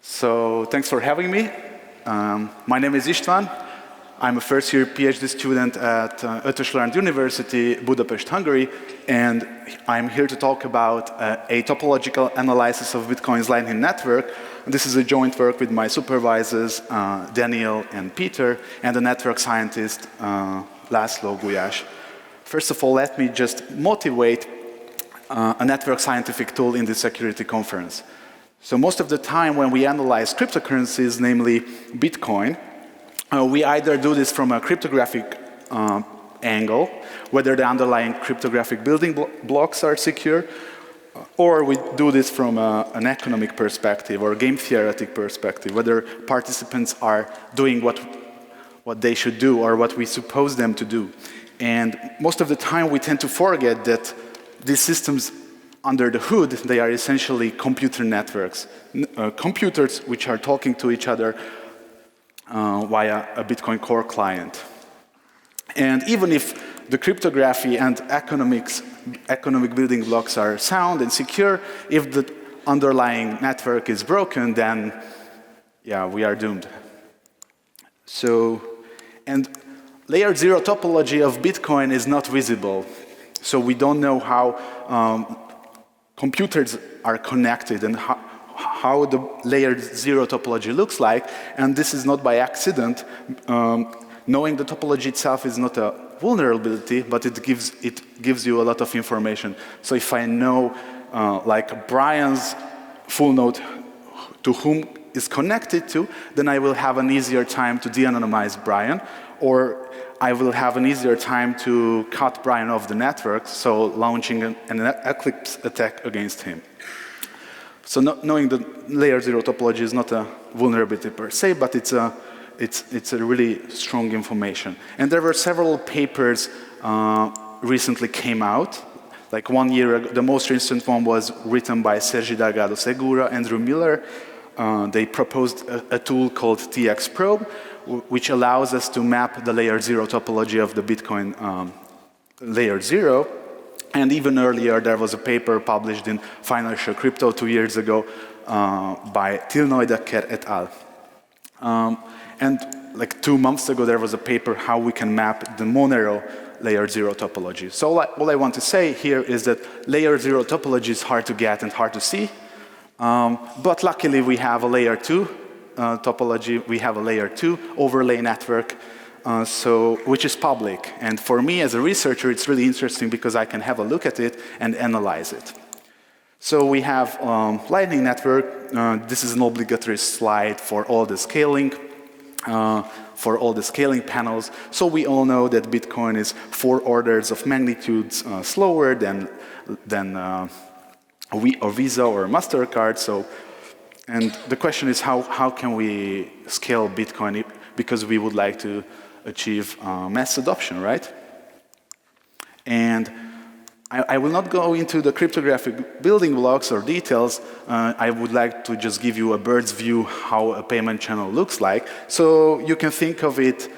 So thanks for having me. My name is István. I'm a first-year PhD student at Ötös University, Budapest, Hungary, and I'm here to talk about a topological analysis of Bitcoin's Lightning Network. This is a joint work with my supervisors, Daniel and Peter, and the network scientist, László Gulyás. First of all, let me just motivate a network scientific tool in the security conference. So most of the time when we analyze cryptocurrencies, namely Bitcoin, we either do this from a cryptographic angle, whether the underlying cryptographic building blocks are secure, or we do this from an economic perspective or game theoretic perspective, whether participants are doing what they should do or what we suppose them to do. And most of the time we tend to forget that these systems under the hood, they are essentially computer networks, computers which are talking to each other via a Bitcoin core client. And even if the cryptography and economic building blocks are sound and secure, if the underlying network is broken, then yeah, we are doomed. So, and layer 0 topology of Bitcoin is not visible. So we don't know how computers are connected and how the layer 0 topology looks like, and this is not by accident. Knowing the topology itself is not a vulnerability, but it gives you a lot of information. So if I know like Brian's full node to whom is connected to, then I will have an easier time to de-anonymize Brian, or I will have an easier time to cut Brian off the network, so launching an Eclipse attack against him. So knowing the layer 0 topology is not a vulnerability per se, but it's a really strong information. And there were several papers recently came out. Like 1 year ago, the most recent one was written by Sergi Delgado Segura, Andrew Miller. They proposed a tool called TX Probe, which allows us to map the layer 0 topology of the Bitcoin layer 0. And even earlier, there was a paper published in Financial Crypto 2 years ago by Till Neudecker et al. And like 2 months ago, there was a paper how we can map the Monero layer 0 topology. So all I want to say here is that layer 0 topology is hard to get and hard to see. But luckily, we have a layer 2 topology. We have a layer 2 overlay network, which is public. And for me as a researcher, it's really interesting because I can have a look at it and analyze it. So we have Lightning Network. This is an obligatory slide for all the scaling, panels. So we all know that Bitcoin is 4 orders of magnitudes slower than a Visa or a MasterCard. And the question is how can we scale Bitcoin, because we would like to achieve mass adoption, right? And I will not go into the cryptographic building blocks or details. I would like to just give you a bird's view how a payment channel looks like. So you can think of it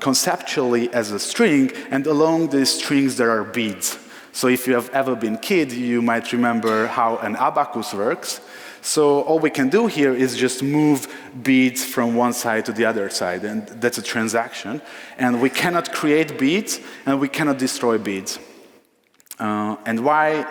conceptually as a string, and along these strings there are beads. So if you have ever been a kid, you might remember how an abacus works. So all we can do here is just move beads from one side to the other side, and that's a transaction. And we cannot create beads, and we cannot destroy beads. And why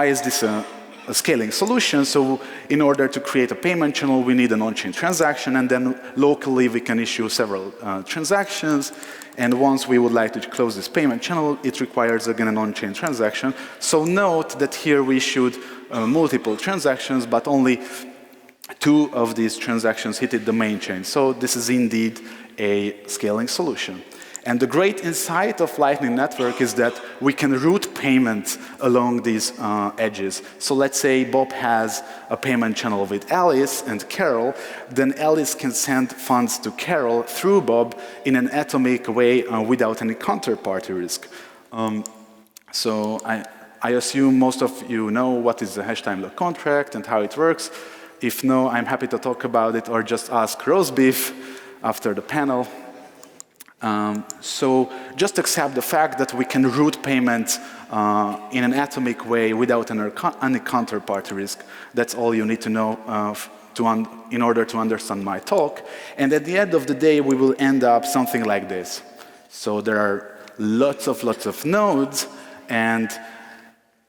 is this a scaling solution? So in order to create a payment channel, we need an on-chain transaction, and then locally we can issue several transactions. And once we would like to close this payment channel, it requires again an on-chain transaction. So note that here we issued multiple transactions, but only 2 of these transactions hit the main chain. So this is indeed a scaling solution. And the great insight of Lightning Network is that we can route payments along these edges. So let's say Bob has a payment channel with Alice and Carol, then Alice can send funds to Carol through Bob in an atomic way without any counterparty risk. So I assume most of you know what is the hash time lock contract and how it works. If no, I'm happy to talk about it, or just ask roast beef after the panel. So just accept the fact that we can route payments in an atomic way without any counterparty risk. That's all you need to know in order to understand my talk. And at the end of the day, we will end up something like this. So there are lots of nodes and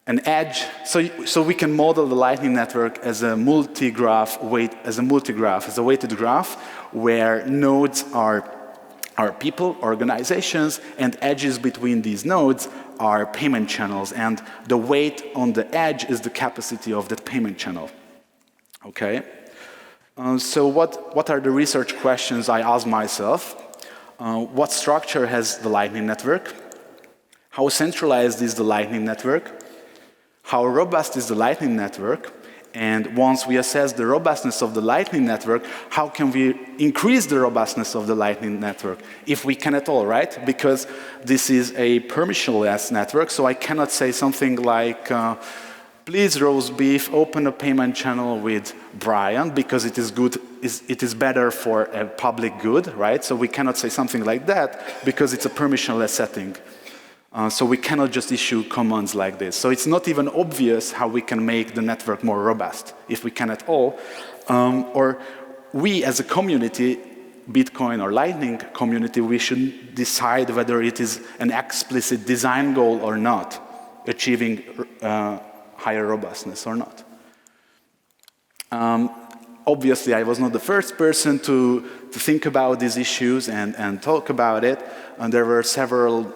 an edge. So we can model the Lightning Network as a multi-graph, as a weighted graph, where nodes are people, organizations, and edges between these nodes are payment channels. And the weight on the edge is the capacity of that payment channel. Okay? So what are the research questions I ask myself? What structure has the Lightning Network? How centralized is the Lightning Network? How robust is the Lightning Network? And once we assess the robustness of the Lightning Network, how can we increase the robustness of the Lightning Network? If we can at all, right? Because this is a permissionless network, so I cannot say something like, please, roast beef, open a payment channel with Brian, because it is good, it is better for a public good, right? So we cannot say something like that, because it's a permissionless setting. So we cannot just issue commands like this. So it's not even obvious how we can make the network more robust, if we can at all. Or we as a community, Bitcoin or Lightning community, we should decide whether it is an explicit design goal or not, achieving higher robustness or not. Obviously, I was not the first person to think about these issues and talk about it. And there were several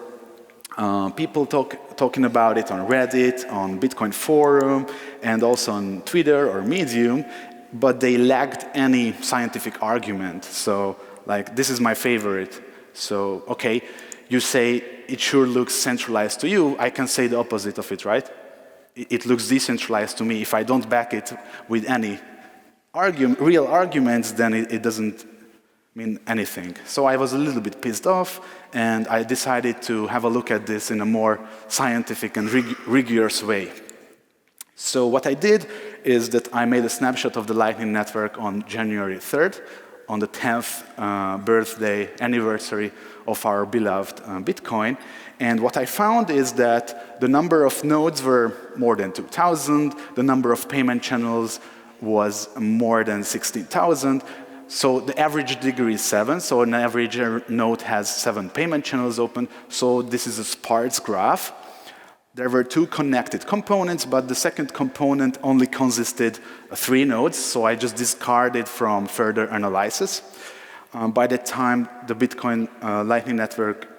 people talking about it on Reddit, on Bitcoin Forum, and also on Twitter or Medium, but they lacked any scientific argument. So, like, this is my favorite. So, okay, you say it sure looks centralized to you. I can say the opposite of it, right? It looks decentralized to me. If I don't back it with any real arguments, then it doesn't mean anything. So I was a little bit pissed off, and I decided to have a look at this in a more scientific and rigorous way. So what I did is that I made a snapshot of the Lightning Network on January 3rd, on the 10th birthday anniversary of our beloved Bitcoin. And what I found is that the number of nodes were more than 2,000, the number of payment channels was more than 16,000. So the average degree is 7, so an average node has 7 payment channels open. So this is a sparse graph. There were 2 connected components, but the second component only consisted of 3 nodes, so I just discarded from further analysis. By that time, the Bitcoin Lightning Network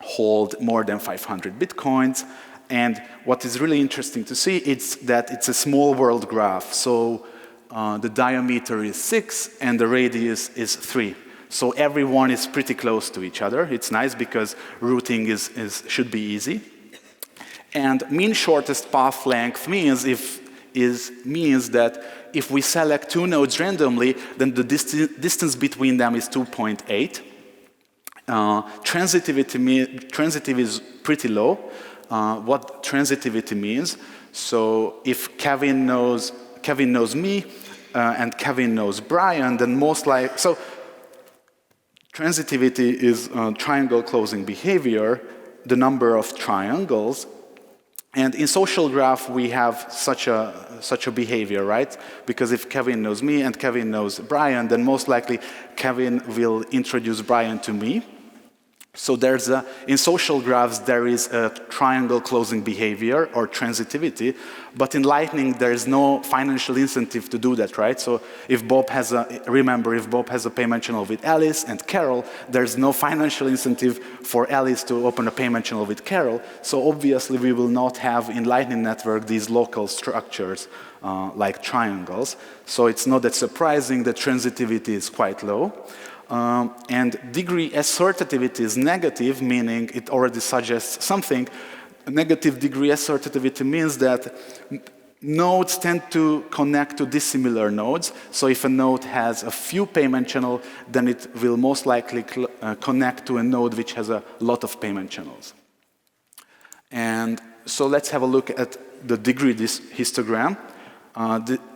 hold more than 500 Bitcoins. And what is really interesting to see is that it's a small world graph. So the diameter is 6 and the radius is 3. So everyone is pretty close to each other. It's nice because routing should be easy. And mean shortest path length means that if we select 2 nodes randomly, then the distance between them is 2.8. Transitivity is pretty low. What transitivity means? So if Kevin knows me and Kevin knows Brian, then most likely, so transitivity is triangle closing behavior, the number of triangles. And in social graph, we have such a behavior, right? Because if Kevin knows me and Kevin knows Brian, then most likely Kevin will introduce Brian to me. So in social graphs, there is a triangle closing behavior or transitivity, but in Lightning, there is no financial incentive to do that, right? So if Bob has a payment channel with Alice and Carol, there's no financial incentive for Alice to open a payment channel with Carol. So obviously, we will not have in Lightning Network these local structures like triangles. So it's not that surprising that transitivity is quite low. And degree assortativity is negative, meaning it already suggests something. Negative degree assortativity means that nodes tend to connect to dissimilar nodes. So if a node has a few payment channels, then it will most likely connect to a node which has a lot of payment channels. And so let's have a look at the degree histogram.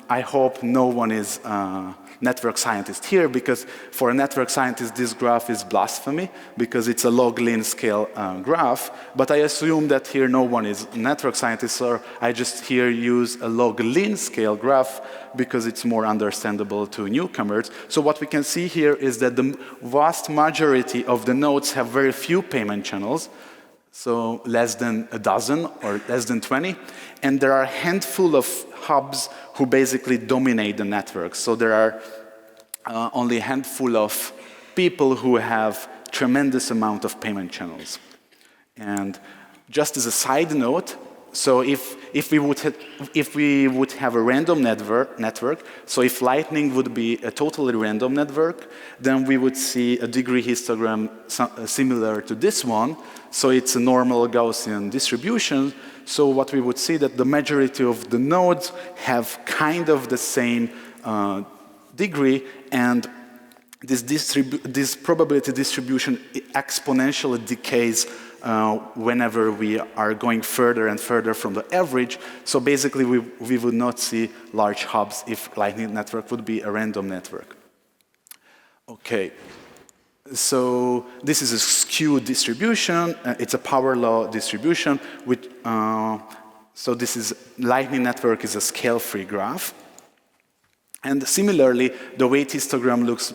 I hope no one is network scientist here, because for a network scientist this graph is blasphemy, because it's a log-lin scale graph. But I assume that here no one is a network scientist, so I just here use a log-lin scale graph because it's more understandable to newcomers. So what we can see here is that the vast majority of the nodes have very few payment channels, so less than a dozen or less than 20. And there are a handful of hubs who basically dominate the network. So there are only a handful of people who have tremendous amount of payment channels. And just as a side note, so if we would have a random network, so if Lightning would be a totally random network, then we would see a degree histogram similar to this one. So it's a normal Gaussian distribution. So what we would see that the majority of the nodes have kind of the same degree, and this probability distribution exponentially decays whenever we are going further and further from the average. So basically we would not see large hubs if Lightning Network would be a random network. Okay. So this is a skewed distribution. It's a power law distribution. So this is Lightning Network is a scale-free graph. And similarly, the weight histogram looks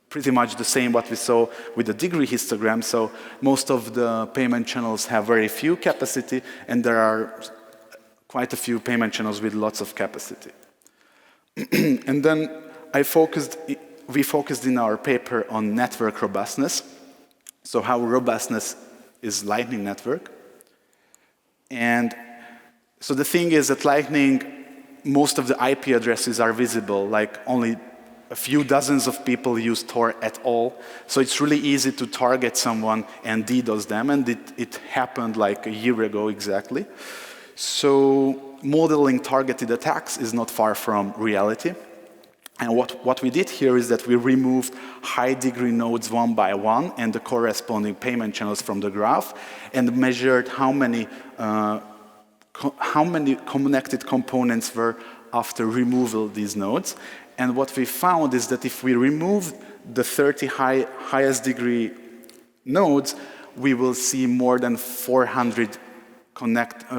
pretty much the same what we saw with the degree histogram. So most of the payment channels have very few capacity, and there are quite a few payment channels with lots of capacity. And then we focused in our paper on network robustness. So how robustness is Lightning Network. And so the thing is that Lightning, most of the IP addresses are visible, like only a few dozens of people use Tor at all. So it's really easy to target someone and DDoS them, and it happened like a year ago exactly. So modeling targeted attacks is not far from reality. And what we did here is that we removed high-degree nodes one by one and the corresponding payment channels from the graph, and measured how many connected components were after removal of these nodes. And what we found is that if we remove the 30 highest degree nodes, we will see more than 400 connected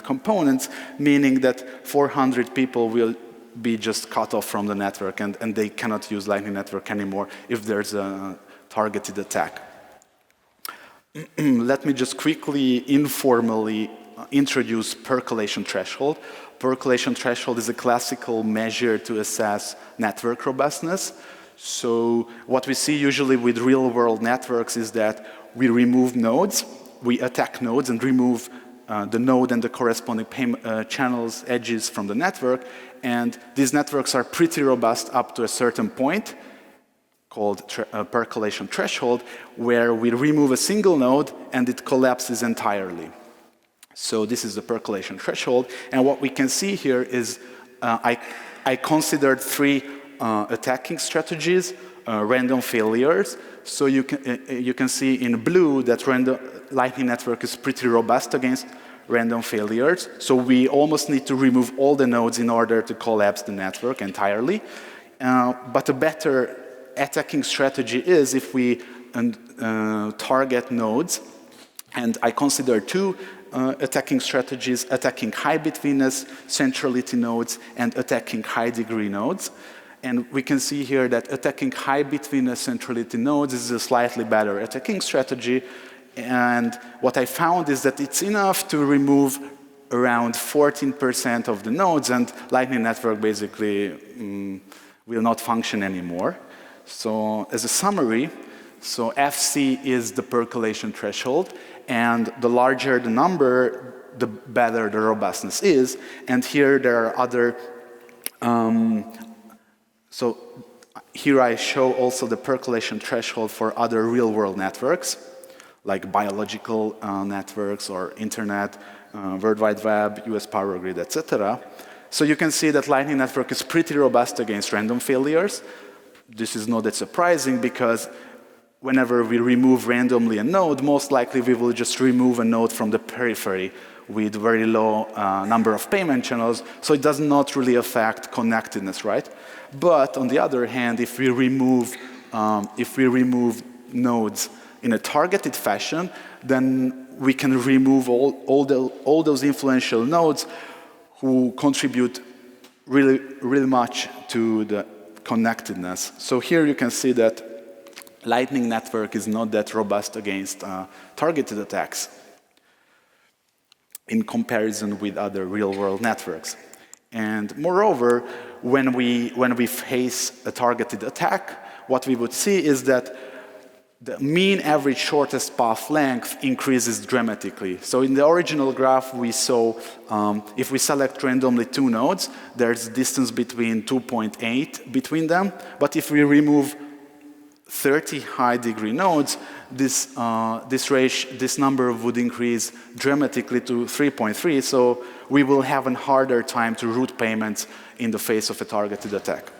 components, meaning that 400 people will be just cut off from the network, and they cannot use Lightning Network anymore if there's a targeted attack. Let me just quickly, informally introduce percolation threshold. Percolation threshold is a classical measure to assess network robustness. So what we see usually with real-world networks is that we remove nodes, we attack nodes and remove the node and the corresponding channels, edges from the network, and these networks are pretty robust up to a certain point, called percolation threshold, where we remove a single node and it collapses entirely. So this is the percolation threshold, and what we can see here is I considered three attacking strategies, random failures. So you can see in blue that Lightning Network is pretty robust against random failures. So we almost need to remove all the nodes in order to collapse the network entirely. But a better attacking strategy is if we target nodes. And I consider two attacking strategies: attacking high betweenness centrality nodes and attacking high degree nodes. And we can see here that attacking high betweenness centrality nodes is a slightly better attacking strategy. And what I found is that it's enough to remove around 14% of the nodes, and Lightning Network basically will not function anymore. So as a summary, so FC is the percolation threshold, and the larger the number, the better the robustness is. And here there are other, so here I show also the percolation threshold for other real-world networks, like biological networks or internet, World Wide Web, US power grid, etc. So you can see that Lightning Network is pretty robust against random failures. This is not that surprising, because whenever we remove randomly a node, most likely we will just remove a node from the periphery with very low number of payment channels, so it does not really affect connectedness, right? But on the other hand, if we remove nodes in a targeted fashion, then we can remove all those influential nodes who contribute really much to the connectedness. So here you can see that Lightning Network is not that robust against targeted attacks in comparison with other real-world networks. And moreover, when we face a targeted attack, what we would see is that the mean average shortest path length increases dramatically. So in the original graph, we saw if we select randomly 2 nodes, there's distance between 2.8 between them. But if we remove 30 high-degree nodes, this number would increase dramatically to 3.3. So we will have a harder time to route payments in the face of a targeted attack.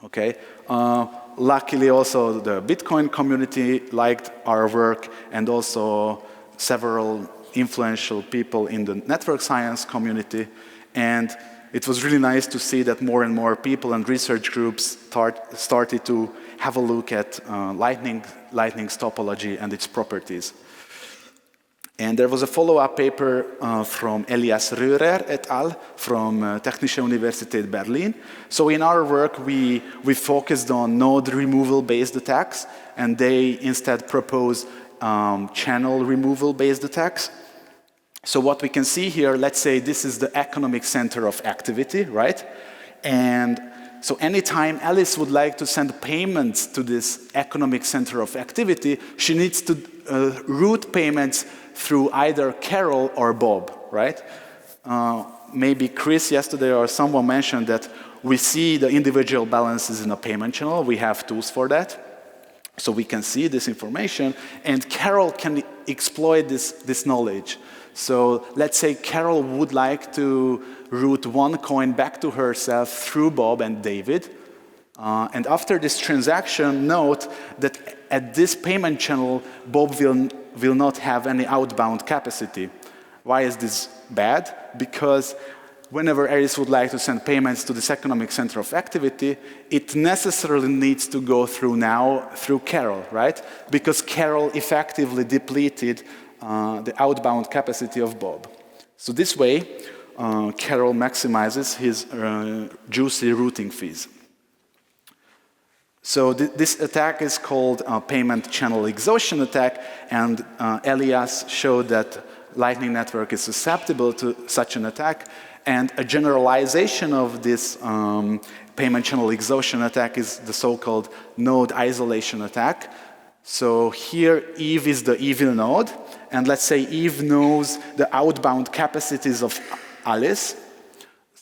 Okay. Luckily, also the Bitcoin community liked our work, and also several influential people in the network science community. And it was really nice to see that more and more people and research groups started to have a look at Lightning's topology and its properties. And there was a follow-up paper from Elias Rohrer et al. From Technische Universität Berlin. So in our work, we focused on node removal-based attacks, and they instead propose channel removal-based attacks. So what we can see here, let's say this is the economic center of activity, right? And so anytime Alice would like to send payments to this economic center of activity, she needs to route payments through either Carol or Bob, right? Maybe Chris yesterday or someone mentioned that we see the individual balances in a payment channel. We have tools for that. So we can see this information, and Carol can exploit this knowledge. So let's say Carol would like to route 1 coin back to herself through Bob and David. And after this transaction, note that at this payment channel, Bob will not have any outbound capacity. Why is this bad? Because whenever Alice would like to send payments to this economic center of activity, it necessarily needs to go through Carol, right? Because Carol effectively depleted the outbound capacity of Bob. So this way, Carol maximizes his juicy routing fees. So this attack is called payment channel exhaustion attack, and Elias showed that Lightning Network is susceptible to such an attack, and a generalization of this payment channel exhaustion attack is the so-called node isolation attack. So here Eve is the evil node, and let's say Eve knows the outbound capacities of Alice.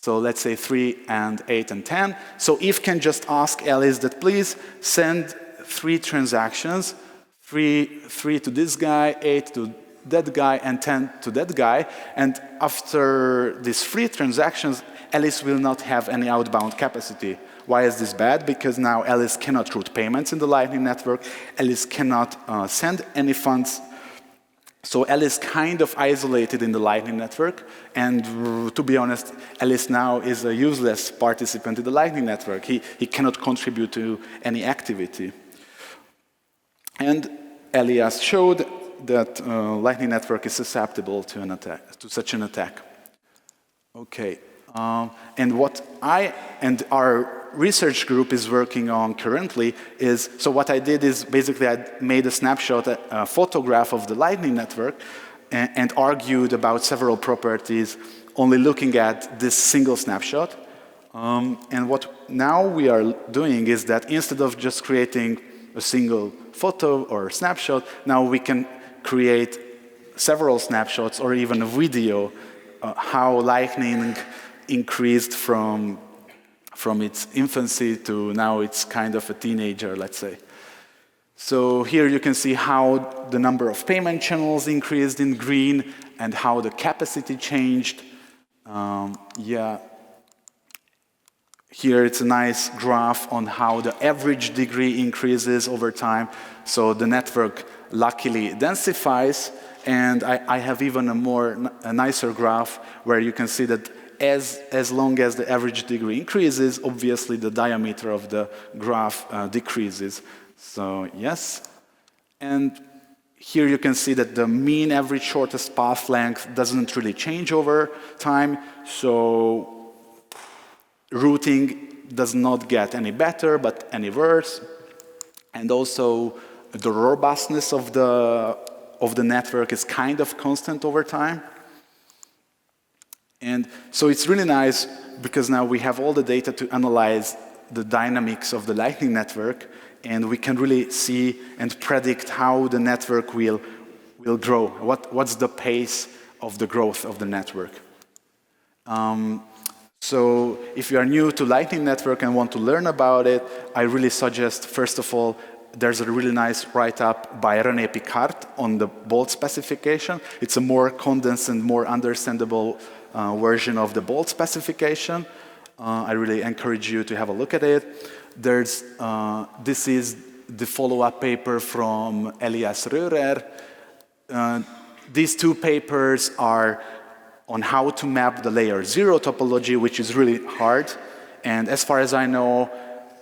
So let's say 3 and 8 and 10. So Eve can just ask Alice that please send 3 transactions, 3 to this guy, 8 to that guy, and 10 to that guy. And after these 3 transactions, Alice will not have any outbound capacity. Why is this bad? Because now Alice cannot route payments in the Lightning Network. Alice cannot send any funds. So Alice kind of isolated in the Lightning Network, and to be honest, Alice now is a useless participant in the Lightning Network. He cannot contribute to any activity. And Elias showed that Lightning Network is susceptible to such an attack. Okay, and what I and our research group is working on currently is, so what I did is basically I made a snapshot, a photograph of the Lightning Network, and argued about several properties only looking at this single snapshot. And what now we are doing is that instead of just creating a single photo or snapshot, now we can create several snapshots or even a video how Lightning increased from its infancy to now it's kind of a teenager, let's say. So here you can see how the number of payment channels increased in green and how the capacity changed. Here it's a nice graph on how the average degree increases over time. So the network luckily densifies, And I have even a nicer graph where you can see that as long as the average degree increases, obviously the diameter of the graph decreases. So yes. And here you can see that the mean average shortest path length doesn't really change over time. So routing does not get any better, but any worse. And also the robustness of the network is kind of constant over time. And so it's really nice because now we have all the data to analyze the dynamics of the Lightning Network, and we can really see and predict how the network will grow. What's the pace of the growth of the network? So if you are new to Lightning Network and want to learn about it, I really suggest, first of all, there's a really nice write-up by René Picard on the Bolt specification. It's a more condensed and more understandable version of the Bolt specification. I really encourage you to have a look at it. This is the follow-up paper from Elias Rohrer. These two papers are on how to map the layer 0 topology, which is really hard. And as far as I know,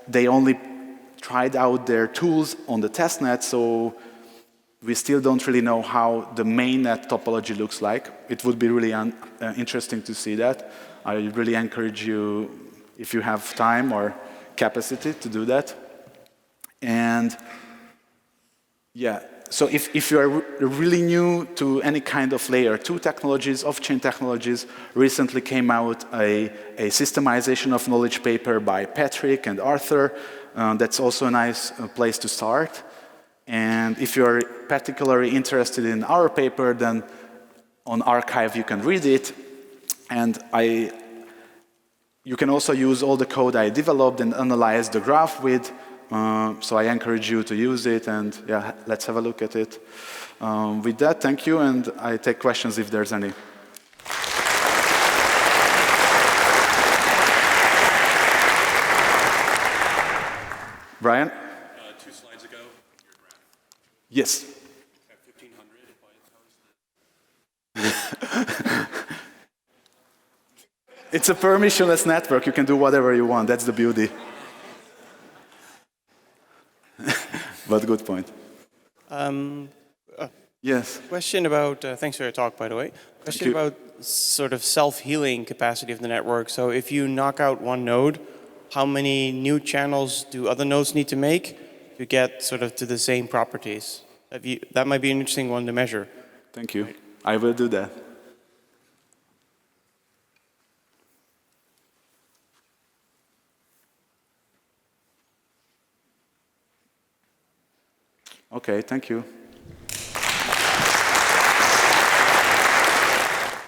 they only tried out their tools on the testnet, so we still don't really know how the mainnet topology looks like. It would be really interesting to see that. I really encourage you, if you have time or capacity, to do that. And yeah, so if you are really new to any kind of layer 2 technologies, off-chain technologies, recently came out a systemization of knowledge paper by Patrick and Arthur. That's also a nice place to start. And if you're particularly interested in our paper, then on arXiv you can read it. And you can also use all the code I developed and analyze the graph with. So I encourage you to use it, and yeah, let's have a look at it. With that, thank you, and I take questions if there's any. Brian? 2 slides ago, your graph. Yes. At 1500, It's a permissionless network. You can do whatever you want. That's the beauty. But good point. Yes. Question about, thanks for your talk, by the way. Question about sort of self-healing capacity of the network. So if you knock out one node, how many new channels do other nodes need to make to get sort of to the same properties? That might be an interesting one to measure. Thank you. I will do that. Okay, thank you.